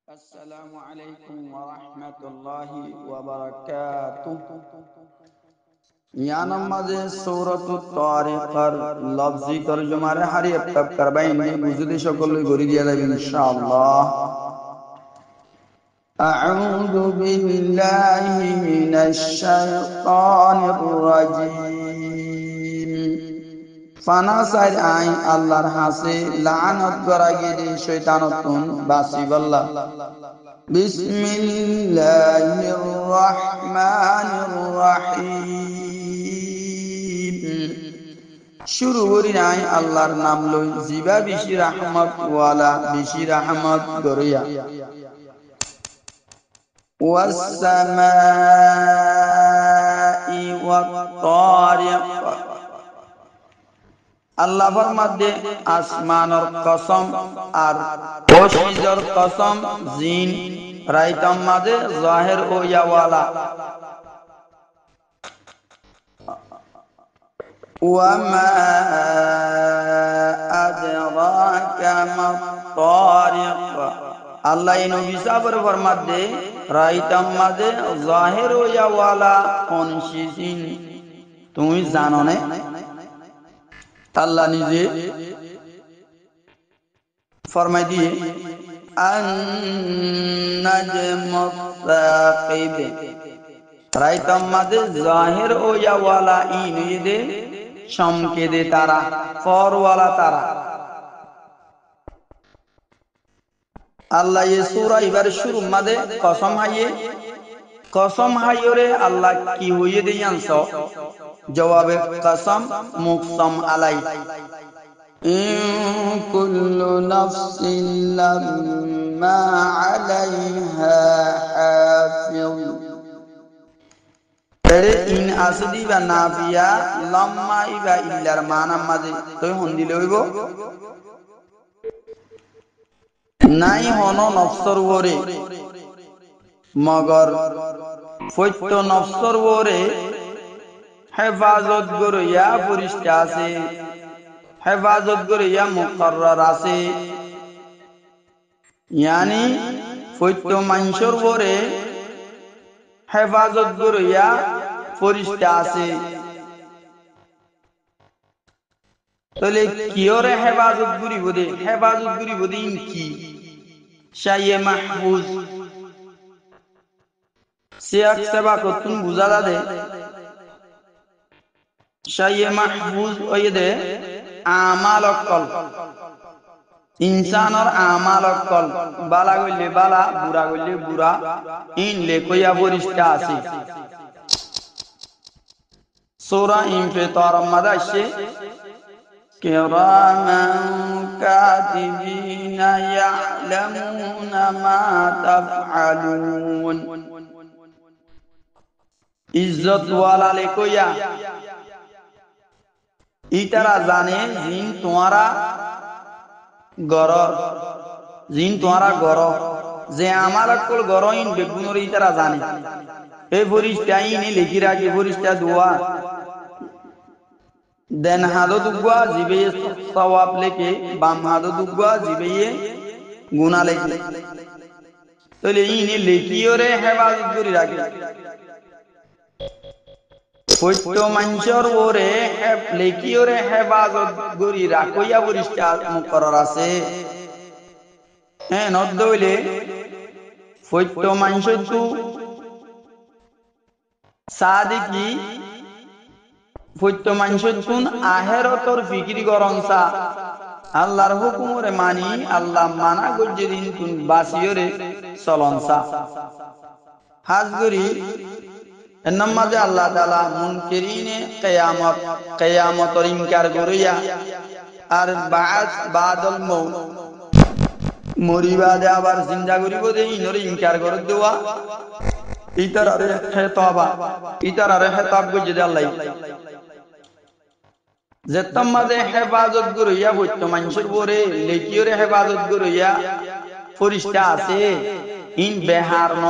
আসসালামু আলাইকুম ওয়া রাহমাতুল্লাহি ওয়া বারাকাতুহু। यहाँ नमाज़े सूरतुत तारिक़र लफ्ज़ी तर्जुमारे हारी अब करबाइंदी बुजुदी शकल गरी दिया जाबे इंशाअल्लाह। अऊज़ु बिल्लाहि मिनश शैतानिर रजीम। फाना साइर आई अल्लाहर हासे लानत गरागिरी शैतानतुन बासिबल्ला। बिस्मिल्लाहिर रहमानिर रहीम। शुरू करी নাই আল্লাহর নাম লই জিবা বেশি রহমত ওয়ালা বেশি রহমত করিয়া। ওয়াস সামাই ওয়াত তারিক। আল্লাহ ফরমাতে আসমানের কসম আর ওশিজর কসম জিন রাইতাম মাঝে জাহির ও ইয়াওয়ালা। ওয়ামা আদরাকা মাত তারিক। আল্লাহ এই নবী সাবর ফরমাতে রাইতাম মাঝে জাহির ও ইয়াওয়ালা অনশিজিন। তুমি জানো না আল্লাহ নিজে ফরমাই দিয়ে আন-নাজমুস সাকিব। রাইতাম মাঝে জাহির ও ইয়াওয়ালা ইনদে সংকেদে তারা ফরওয়ালা তারা। আল্লাহ এই সূরা এবারে শুরু মাঝে কসম হাইরে আল্লাহ কি হইয়ে দেয়ানছ জবাবে কসম মুকসম আলাই। ইন কুল্লু নাফসিন লাম্মা আলাইহা হাফিজ। এরে ইন আসদি বা নাফিয়া লাম্মা ইবা ইল্লার মানা মাঝে তুই হন্দিলে হইব নাই হন নফসর ওরে মগর ফৈত্য নফসর ওরে হেফাজত গরিয়া ফরিস্তা আছে, হেফাজত গরিয়া মুকরর আছে। ইয়ানি ফৈত্য মানসর ওরে হেফাজত গরিয়া ফরিস্তা আছে। তাহলে কিয়রে হেফাজত গরি বদে ইন কি শাইয়ে মাহফুজ সিয়াক সেবা কতুন বুঝা দে শাইয়ে মাহফুজ ওই দে আমাল অকল ইনসানর আমাল অকল বালা গইলে বালা বুড়া গইলে বুড়া ইন লেখইয়া ফরিস্তা আছে। সূরা ইনফিতার মাদাশে কিরামান কাতিবিনা ইয়ালামুনা মা তাফআলুন। ইজ্জত ওয়ালা লেখইয়া ইতারা জানে জিন তোমারা গর যে আমার অকল গর ইন বেগুনর ইতারা জানে। এই ফরিস্তা ইনি লিখি রাখে ফরিস্তা দোয়া দেন হাদো দুগুয়া জিবে সওয়াব লেখে, বাম হাদো দুগুয়া জিবে গুনাহ লেখে। তাহলে ইনি লেখিওরে হেফাজত করে রাখে। ফৈত্য মানসর ওরে লেখিওরে হেফাজত করি রাখইয়া ফরিস্তা মুকরর আছে। হ্যাঁ নদ্দ হইলে ফৈত্য মানসর তু সাদিকি ফৈত্য মানসর তুন আহেরতর ফিকিরি গরংসা আল্লাহর হুকুমরে মানি আল্লাহ মানা গজ্জে দিন তুন বাসিয়রে চলনসা হাজগরি। এর মাঝে আল্লাহ তাআলা মুনকিরিনে কিয়ামতর ইনকার করিয়া আর বাদল মউত মরিবাদে আবার জিন্দা করিব দে ইনরে ইনকার করে দেওয়া ইতারারে হেতাব গজ্জে দে আল্লাহ। যেতাম মাঝে হেফাজত করিয়া বৈত্য মানুষের পরে লেখিওরে হেফাজত করিয়া ফরিস্তা আছে ইন বেহার ন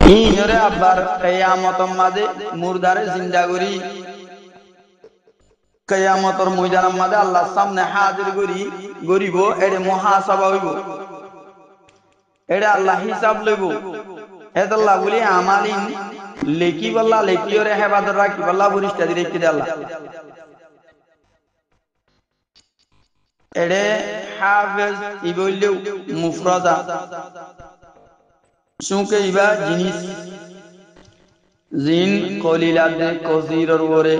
ইনরে আবার কিয়ামতর মাঝে মুরদারে জিন্দা করি কিয়ামতর ময়দানের মাঝে আল্লাহর সামনে হাজির করি গরিব এর মুহাসাবা হইব। এটা আল্লাহ হিসাব লইব এদাল্লাহ বলি আমালিন লেকি বল্লা লেকি ওরে হেফাজত রাখি বল্লা বরিষ্টা দিয়ে রেখে দে আল্লাহ এড়ে হাফেজ ইবইলেও মুফরাদা শুকে ইবা জিনিস জিন কলিলাদে কসিরর ওরে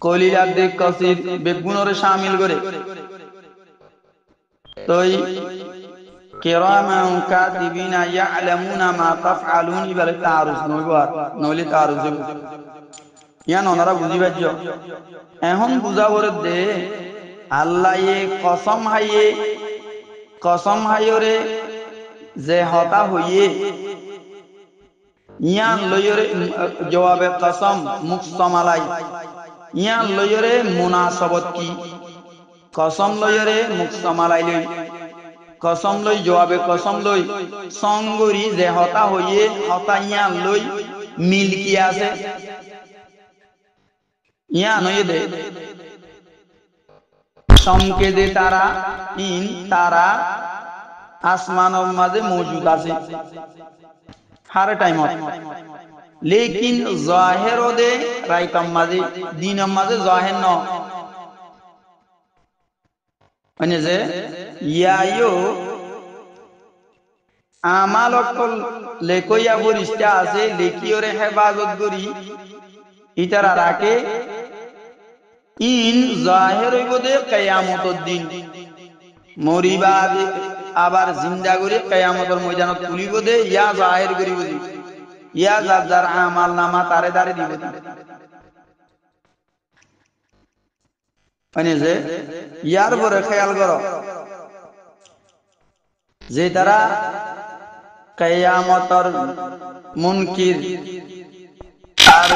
কলিলাদে কসির বেগুনরে শামিল করে তোই কিরামান কাতিবিনা ইয়ালামুনা মা তাফআলুন ইবারে তারুজ নইবার নইলে তারুজ ইয়ান ওনারা বুঝিবাজ্য এখন বুঝাবরে দে আল্লাহ এ কসম হাইরে যে হতা হইয়ে ইয়ান লইরে জবাবে কসম মুকসমালাই ইয়ান লইরে মুনাসাবত কি কসম লইরে মুকসমালাই লই কসম লই জবাবে কসম লই সঙ্গরি যে হতা হইয়ে হতা ইয়ান লই মিল কি আছে ইয়ান হইয়ে দে সংকেদে তারা ইন তারা আসমানের মাঝে মজুদ আছে হার টাইম লেকিন জাহের দে রাইতাম মাঝে দিনের মাঝে জাহের ন মানে যে ইয়ায়ো আমাল অকল লেকইয়া বরিষ্টা আছে লেকিওরে হেফাজত করি ইতারা রাখে ইন জাহের হইব দে কিয়ামতের দিন মরিবাদ আবার জিন্দা করে কিয়ামতের ময়দানত তুলিব দে ইয়া জাহের করিব দে ইয়া যার আমাল নামা তারে দারে দিব মানে যে ইয়ার পরে খেয়াল করো যে তারা কিয়ামতের মুনকির আর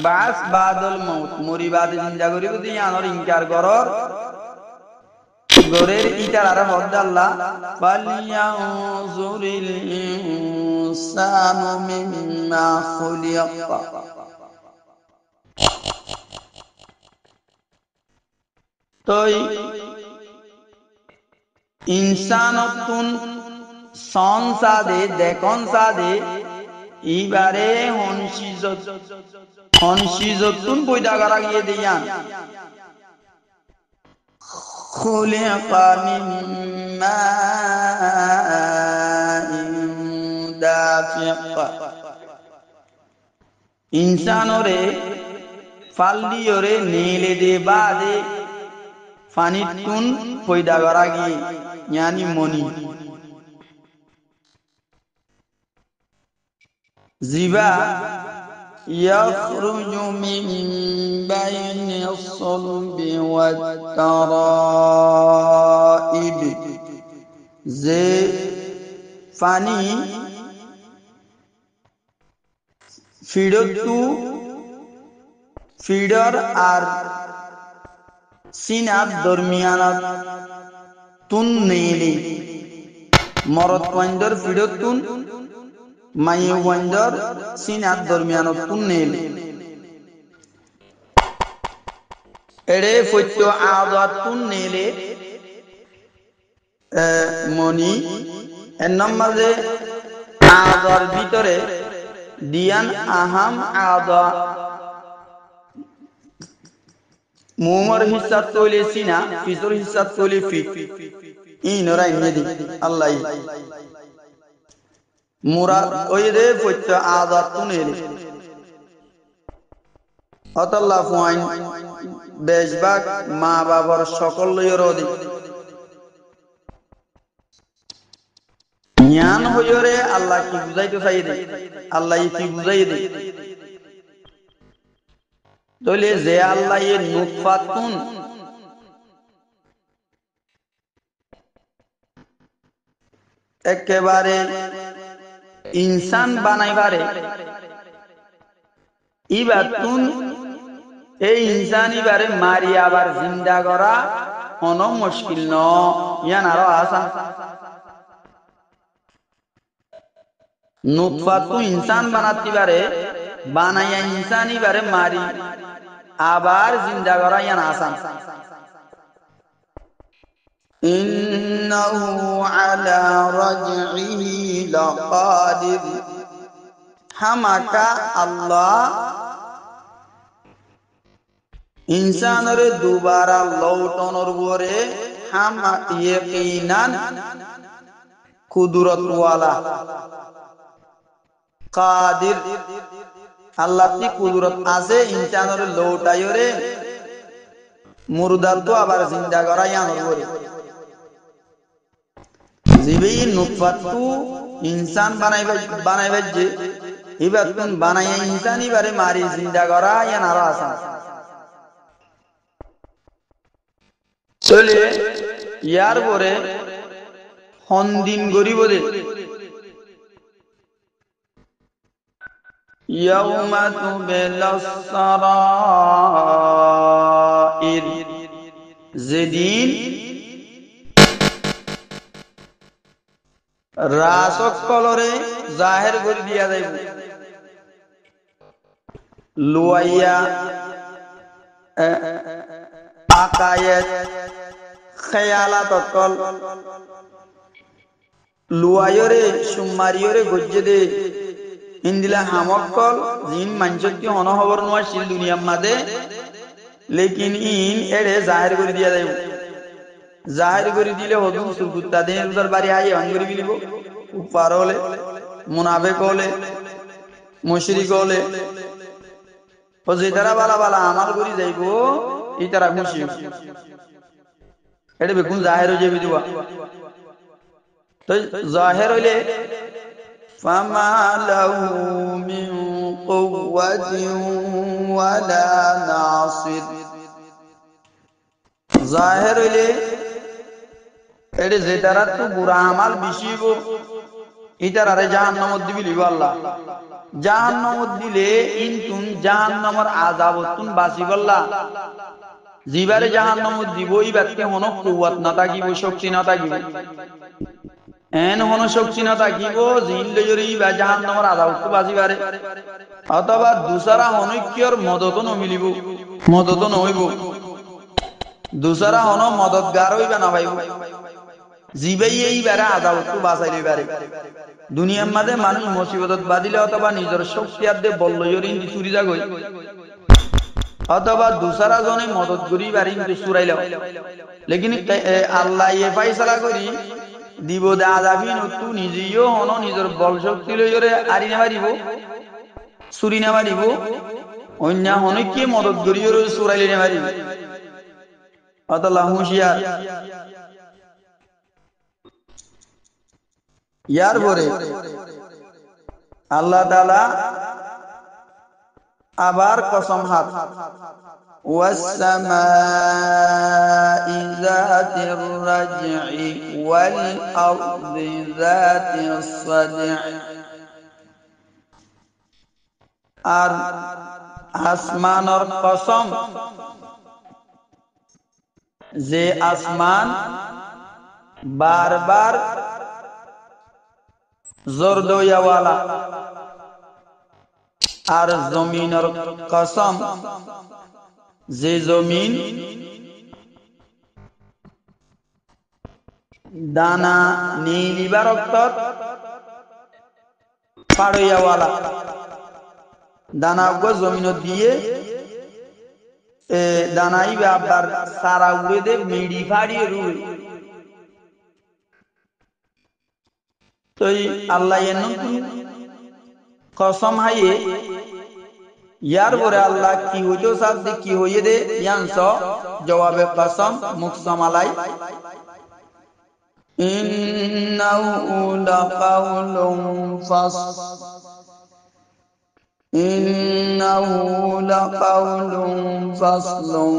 বাস বাদল মউত মরিবাদ জিন্দা করিব দি আনর ইনকার করর গরের ইতার আর হদ আল্লাহ ফালিয়াউযুরিল ইনসানু মিম্মা খুলিকা তোই ইনসানতুন সংসাদে দেখন সাদে ইবারে হনসিজতুন পয়দা করা গিয়ে দিয়ান খুলিকা মিন মাইন দাফিক ইনসানরে ফাল্লিওরে নীলে দে বাদে ফানিতুন পয়দা করা গিয়ে ইয়ানি মনি জিবা ইয়াখরুজু মিন বাইনিস সালবি ওয়াত তারাইব যে ফানি ফিডর আর সিনার দরমিয়ানত তুন নেইলি মরদ পয়েন্ডর ফিডর তুন মাইয়ে পয়েন্ডর সিনার দরমিয়ানত তুন নেইলি এড়ে ফৈত্য আদাত তুন নেইলে মনি এর নম্বর যে আদার ভিতরে দিয়ান আহাম আদা মুমর হিসাব তৈলে সিনা ফিসর হিসাব তৈলে ফি ইনরা ইনেদি আল্লাহ মুরাদ ওই রে ফৈত্য আদাত তুনেলে অতাল্লাহ ফুয়াইন বেশবাক মা বাবার সকল লইয়ের অধিক জ্ঞান হইরে আল্লাহ কি বুঝাইতে চাই দে আল্লাহ কি বুঝাই দে তইলে যে আল্লাহ এ নুতফাতুন একেবারে ইনসান বানাইবারে ইবাতুন এই ইনসান ইবারে মারি আবার জিন্দা করা কোন মুশকিল ন ইয়ান আরো আসান নুতফাতু ইনসান বানাতে পারে বানাইয়া ইনসানি বারে মারি আবার জিন্দা করা ইয়ান আসান ইন্নাহু আলা রাজইহি লাকাদির। হামাকা আল্লাহ ইনসানরে দুবারা লৌটনর পরে হামা ইয়াকিনান কুদরত ওয়ালা কাদির। আল্লাহ কি কুদরত আছে ইনসানরে লৌটায়রে মুরদার তো আবার জিন্দা করাই আনর পরে। জিবি নুতফাতু ইনসান বানাইবে যে এবার তুন বানাইয়া ইনসান এবারে মারি জিন্দা করা ইয়ান আরো আসান চলে। ইয়ার পরে হন্দিন গরিব দে ইয়াউমা তুবিলাস সারাইর, যেদিন রাসকলরে জাহের করে দিয়া যাইব। লুয়াইয়া আকায়েত খেয়ালাত অকল লুয়াইরে সুমারিয়রে গজ্জে দে ইন্দিলা হামকল জিন মানচকি অনহবর নোয়া শিল দুনিয়ার মাঝে, লেকিন ইন এড়ে জাহের করে দিয়া যাইব। জাহের করে দিলে হদু সুরকুত্তা দিন উদার বাড়ি আই অন করে বিলিব। উপার হলে মুনাফেক হলে মুশরিক হলে ও যে তারা বালা বালা আমাল করি যাইব এই তারা খুশি এটা বেকুন জাহের হয়ে যাবি দিবা। তো জাহের হইলে ফামা লাহু মিন কুওয়াতিন ওয়ালা নাসির, জাহের হইলে এডে যে তারা তো বুড়া আমাল বিশিব ইতারারে জাহান্নামত দিবি লিব আল্লাহ। জাহান্নামত দিলে ইনতুন জাহান্নামর আযাবতুন বাঁচিবল্লা। জিবারে জাহান্নামত দিব ইবাতকে হন কুওয়াত না থাকিব, শক্তি না থাকিব, এন হন শক্তি না থাকিব জিন লইরি বা জাহান্নামর আযাবতু বাঁচিবারে। অথবা দুসারা হনৈক্যর মদত নমিলিব, মদত নহইব, দুসারা হন মদতগার হইবা না পাইব। জিবাই এইবারে আযাবতু বাঁচাই লইবারে। দুনিয়ার মাঝে মানুষ মুসিবতত বাদিলে অথবা নিজের শক্তি আদে বল্লয়রিন চুরি যাগই, অথবা দুসারা জনে মদত করি বাড়ি চুরাইল, লেকিন আল্লাহ এ ফাইসালা করি দিব দে আযাবিন তু নিজেও হন নিজের বল শক্তি লইরে আরি না পারিব, চুরি না পারিব, অন্য হনে কি মদত করিও চুরাইলে না পারিব। অতলা হুঁশিয়ার। ইয়ার পরে আল্লাহ তাআলা আবার কসম হাত ওয়াসসামাই যাতির রাজঈ ওয়াল আরদি যাতিস সাদঈ, আর আসমানের কসম যে আসমান বারবার জোরদয়াওয়ালা, আর জমিনের কসম যে জমিন দানা নীলিবা রক্তত পাড়ইয়াওয়ালা। দানা জমিন দিয়ে দানাই আবার সারা উড়ে দে মিড়ি ফাড়িয়ে রুড়ে। তো আল্লাহ কসম হাইয়ে ইয়ার পরে আল্লাহ কি হইতো সাথে কি হইয়ে দে ইয়াংস জবাবে কসম মুকসম আলাই ইন্নাহু লাকাউলুন ফাসল ইন্নাহু লাকাউলুন ফাসলুন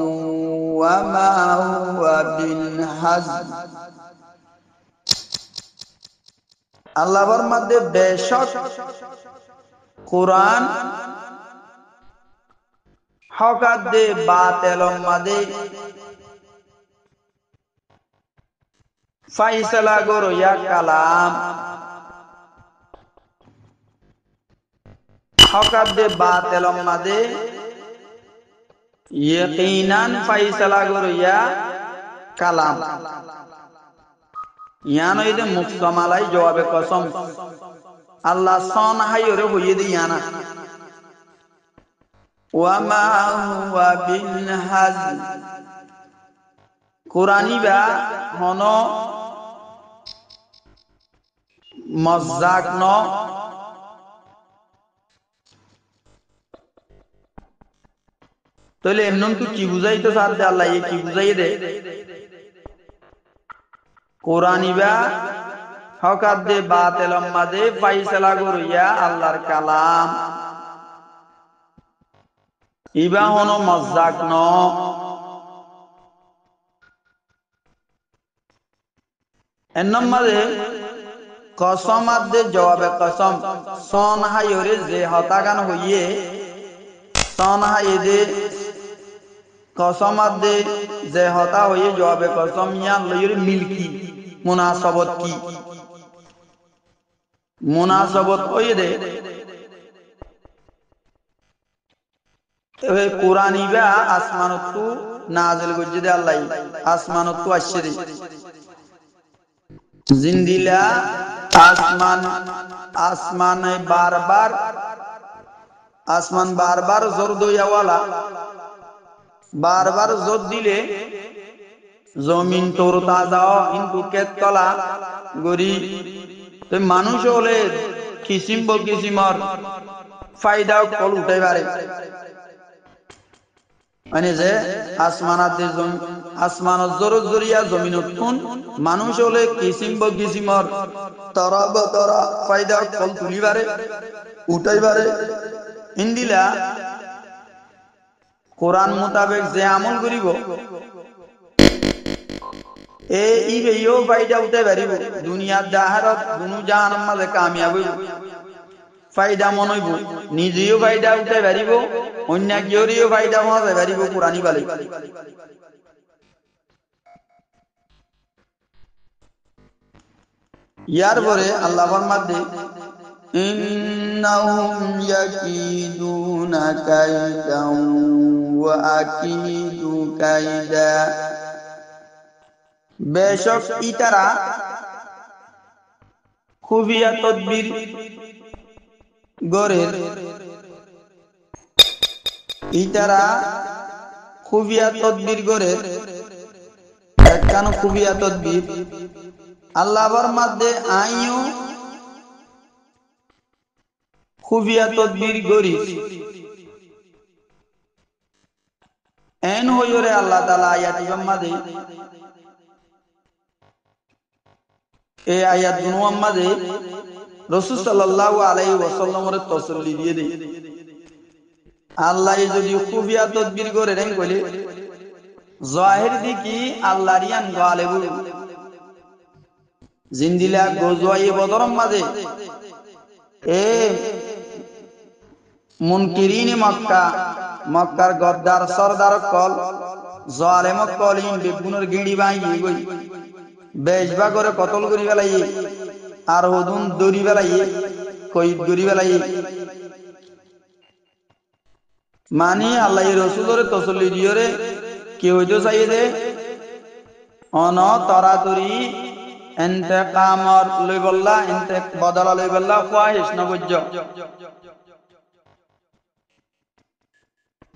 ওয়া মা হুয়া বিল হাজল। আল্লাহর মধ্যে বেশক কুরআন হকাত দে বাতেলম মাদে ফাইসালা গরো ইয়া কালাম হকাত দে বাতেলম মাদে ইয়াকিনান ফাইসালা গরো ইয়া কালাম ইয়ানো ইদে মুকসামালাই জবাবে কসম আল্লাহ সন হাইরে হইয়ে দি ইয়ানা ওয়ামা হুয়া বিল হাজল কুরআনি বা হন মজাক ন তাহলে এমন তো কি বুঝাইতে সাথে আল্লাহ কি বুঝাইয়ে দে কোরআনি বা হকাত দে বাতিল মাদে ফাইসালা করিয়া আল্লাহর কালাম ইবা হনো মজাক ন এন্নম মাদে কসম আদে জবাবে কসম সন হাইরে যে হতাগান হইয়ে সন হাইদে কসম আদে যে হতা হইয়ে জবাবে কসম ইয়ান লইরে মিলকি মুনাসাবত কি মুনাসাবত হইয়ে দে এ কুরআনি বা আসমানতু নাজিল গজ্জে দে আল্লাহ আসমানতু আসছে দে জিন্দিলা আসমান বারবার জোর দইয়াওয়ালা বারবার জোর দিলে জমিন তোর তাজা কিন্তু কেতলা গরি মানুষ হলে কিসিম কিসিমর ফায়দা কল উঠাই পারে মানে যে আসমানত জোর জরিয়া জমিনত কোন মানুষ হলে কিসিম কিসিমর তরা ফায়দা কল তুলিবারে উঠাইবারে ইন্দিলা কোরআন মোতাবেক যে আমল করিব ইবেও ফায়দা উঠাই পারিব দুনিয়ার জাহারত দুনু জাহান্নাম মাঝে কামিয়াব হইব ফায়দা মন হইব নিজেও ফায়দা উঠাই পারিব অন্য কেউরিও ফায়দা হওয়া পারিব কোরআনি বালে ইয়ার পরে আল্লাহ ফরমাতে ইন্নাহুম ইয়াকিদুনা কাইদান ওয়া আকিদু কাইদা বেশক ইতারা খুফিয়া তদবির গরের ইতারা খুফিয়া তদবির গরের একখান খুফিয়া তদবির আল্লাহর মধ্যে আইও খুফিয়া তদবির গরি এন হইরে আল্লাহ তাআলা আয়াতি মাঝে এই আয়াত গুলোর মাঝে রাসূল সাল্লাল্লাহু আলাইহি ওয়াসাল্লামের তাসাল্লি দিয়ে দেয় আল্লাহ যদি খুফিয়া তদবির করে রেন কইলে জাহির দিকি আল্লাহ রিয়ান গালেবু জিন্দিলা গজওয়াই বদরম মাঝে এ মুনকিরিন মক্কার গদ্দার সরদার কল জালেম কলিন বেগুনের গিড়ি ভাঙি গই বেশবা করে কতল করি বেলাই আর হদুন দড়ি বেলাই কইদ করি বেলাই মানি আল্লাহ রাসূলের তাসাল্লি দিয়রে কি হইতো চাইয়ে দে অন তরাতরি ইন্তেকামর লই বল্লা বদলা লই বল্লা ফাহিশ নবজ্জ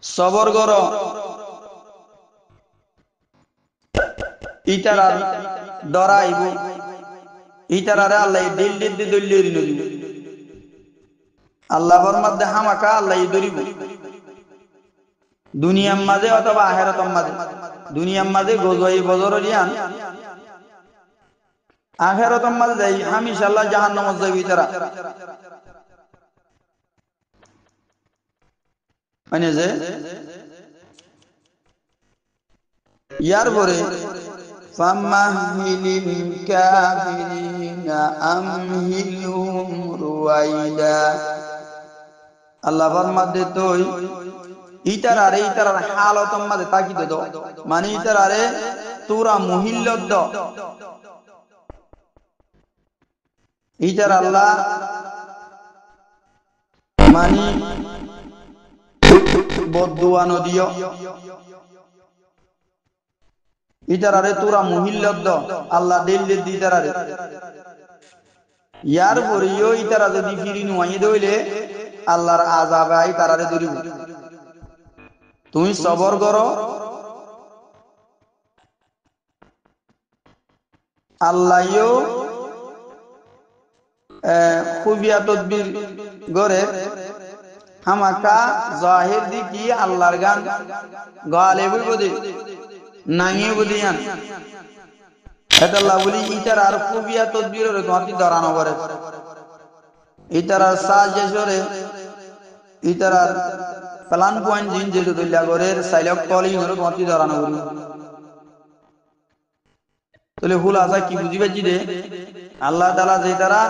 সবর গর ইতারা ডরাইব ইতারারে আল্লাহ দিল দলিল নবী আল্লাহর মধ্যে হামাকা আল্লাহ দরিব দুনিয়ার মাঝে অথবা আখিরাতের মাঝে দুনিয়ার মাঝে গজওয়াই বদরিয়ান আখিরাতের মাঝে যাই হামেশা আল্লাহ জাহান্নামে যাবে ইতারা মানে যে ইয়ার পরে ফামাহিলিল কাফিরিনা আমহিলহুম রুয়াইদা আল্লাহ ফরমাতে তুই ইতারারে ইতারার হালতম মাঝে তাকিদ দাও মানে ইতারারে তোরা মুহিল্লত দাও ইতার আল্লাহ মানে বদদুয়া নদিও ইতারারে তোরা মহিল্লদ্দ আল্লাহ দিল্লি দিতারারে ইয়ার পরেও ইতারা যদি ফিরি নুয়াই দইলে আল্লাহর আযাবে আই তারারে ধরিব তুমি সবর করো আল্লাহও খুবিয়া তদবির গরে হামাকা জাহির দি কি আল্লাহর গান গালে বইবদে নাঙিয়ে বদিয়ান এটা আল্লাহ বলি ইতার আর খুবিয়া তদবিরের গতি ধরানো করে ইতার আর সাজেশরে ইতার আর প্ল্যান পয়েন্ট জিন যেহেতু দলিয়া করে সাইলক কলিং এর গতি ধরানো করি তাহলে হুল আসা কি বুঝিবে দে আল্লাহ তাআলা যে তারা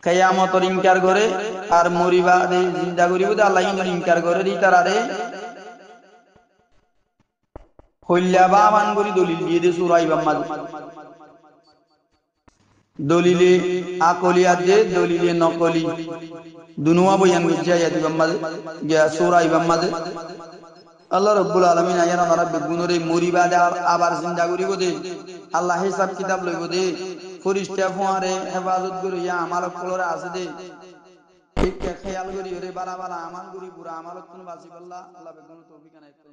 কিয়ামতের ইনকার করে আর মরিবা দে জিন্দা করিব দে আল্লাহ ইনকার করে দি তারারে হইলা বা মান করি দলিল দিয়ে দে সূরা ইবাম্মাদ দলিলে আকলিয়াত দে দলিলে নকলি দুনুয়া বয়ান গজ্জা ইয়াত ইবাম্মাদ গিয়া সূরা ইবাম্মাদ আল্লাহ রাব্বুল আলামিন আয়ানা তারা বেগুনরে মরিবা দে আবার জিন্দা করিব দে আল্লাহ হিসাব কিতাব লইব দে ফরিস্তা ফুয়ারে হেফাজত করি ইয়া আমালত কলরে আছে দে ঠিক খেয়াল করি ওরে বালা বালা আমাল করি পুরা আমালত কোন বাসি আল্লাহ বেগুন তৌফিক আনাইত